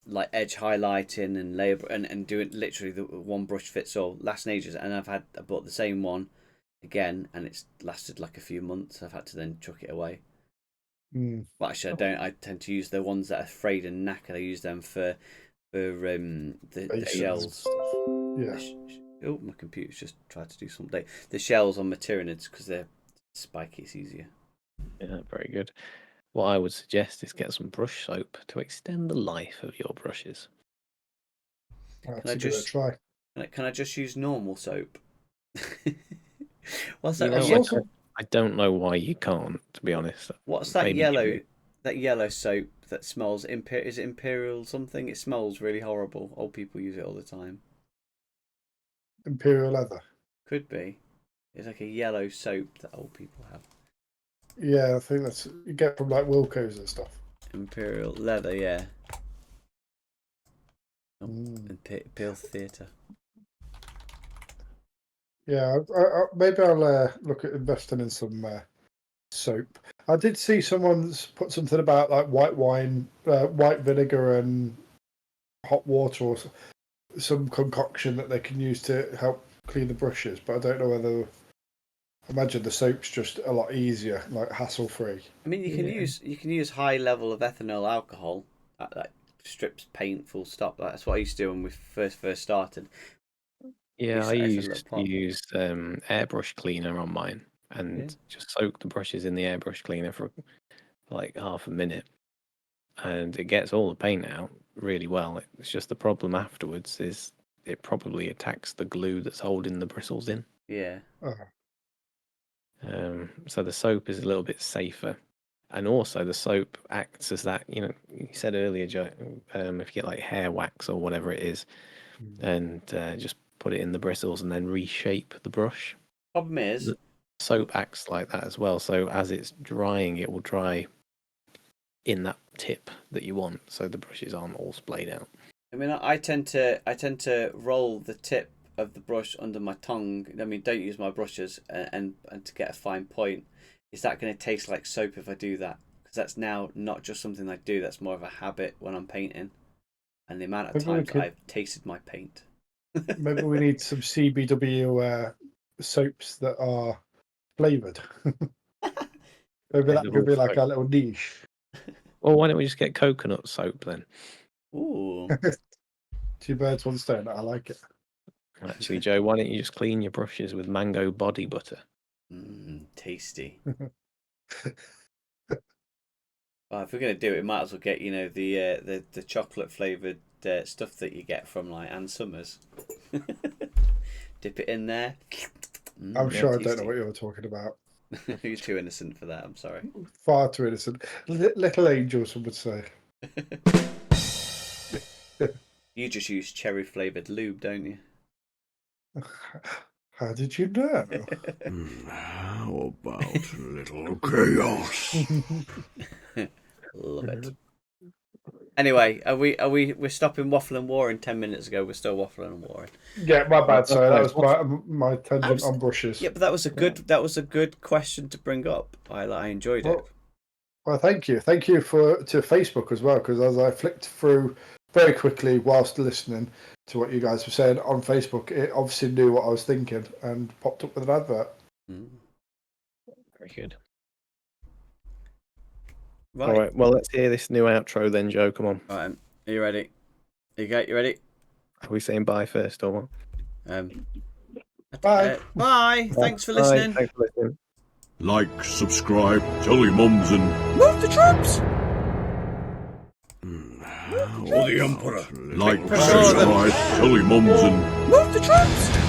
Speaker 2: like edge highlighting and layer and doing literally the one brush fits all, lasting ages. And I bought the same one again, and it's lasted like a few months. I've had to then chuck it away. Well, actually, I don't. I tend to use the ones that are frayed and knackered. I use them for the shells.
Speaker 4: Yeah.
Speaker 2: Oh, my computer's just tried to do something. The shells on my Tyranids, because they're spiky. It's easier.
Speaker 3: Yeah, very good. What I would suggest is get some brush soap to extend the life of your brushes.
Speaker 4: That's a good try.
Speaker 2: Can I just use normal soap? What's
Speaker 3: You
Speaker 2: that?
Speaker 3: know, I don't know why you can't, to be honest.
Speaker 2: What's that
Speaker 3: Maybe
Speaker 2: yellow? That yellow soap that smells is it Imperial something? It smells really horrible. Old people use it all the time.
Speaker 4: Imperial leather.
Speaker 2: Could be. It's like a yellow soap that old people have.
Speaker 4: Yeah, I think that's you get from like Wilco's and stuff.
Speaker 2: Imperial leather, yeah. Imperial Theatre.
Speaker 4: Yeah, maybe I'll look at investing in some soap. I did see someone's put something about like white wine, white vinegar, and hot water, or some concoction that they can use to help clean the brushes. But I don't know whether. I imagine the soap's just a lot easier, like hassle free.
Speaker 2: I mean, you can use high level of ethanol alcohol that strips paint full stop. That's what I used to do when we first started.
Speaker 3: Yeah, I used to use airbrush cleaner on mine and just soak the brushes in the airbrush cleaner for like half a minute, and it gets all the paint out really well. It's just the problem afterwards is it probably attacks the glue that's holding the bristles in.
Speaker 2: Yeah.
Speaker 3: So the soap is a little bit safer, and also the soap acts as that. You said earlier, Joe, if you get like hair wax or whatever it is, and just put it in the bristles and then reshape the brush.
Speaker 2: Problem is,
Speaker 3: the soap acts like that as well. So as it's drying, it will dry in that tip that you want, so the brushes aren't all splayed out.
Speaker 2: I mean, I tend to roll the tip of the brush under my tongue. I mean, don't use my brushes and to get a fine point. Is that going to taste like soap if I do that? Because that's now not just something I do. That's more of a habit when I'm painting, and the amount of times I've tasted my paint.
Speaker 4: Maybe we need some CBW soaps that are flavored. Maybe that could be like a little niche.
Speaker 3: Well, why don't we just get coconut soap then?
Speaker 2: Ooh.
Speaker 4: Two birds, one stone. I like it.
Speaker 3: Actually, Joe, why don't you just clean your brushes with mango body butter?
Speaker 2: Tasty. Well, if we're gonna do it, we might as well get the chocolate flavored stuff that you get from like Ann Summers. Dip it in there.
Speaker 4: I'm sure I don't know what you're talking about.
Speaker 2: You're too innocent for that. I'm sorry.
Speaker 4: Far too innocent. Little angels, some would say.
Speaker 2: You just use cherry flavored lube, don't you?
Speaker 4: How did you know?
Speaker 1: How about a little chaos?
Speaker 2: Love it. Anyway, we're stopping waffle and war in 10 minutes ago. We're still waffling and warring.
Speaker 4: Yeah, my bad. Sorry, that was my tangent on brushes.
Speaker 2: Yeah, but that was a good question to bring up. I enjoyed it.
Speaker 4: Well, thank you to Facebook as well, because as I flicked through very quickly whilst listening to what you guys were saying on Facebook, it obviously knew what I was thinking and popped up with an advert.
Speaker 3: Very good.
Speaker 2: Right.
Speaker 3: All right. Well, let's hear this new outro then, Joe. Come on.
Speaker 2: All right. Are you ready? You ready?
Speaker 3: Are we saying bye first or what?
Speaker 4: Bye.
Speaker 2: Bye. Thanks for listening.
Speaker 3: Thanks for listening.
Speaker 1: Like, subscribe, tell your mums, and
Speaker 2: Move the troops.
Speaker 1: or the Emperor. Like, subscribe, tell your mums, and
Speaker 2: Move the troops.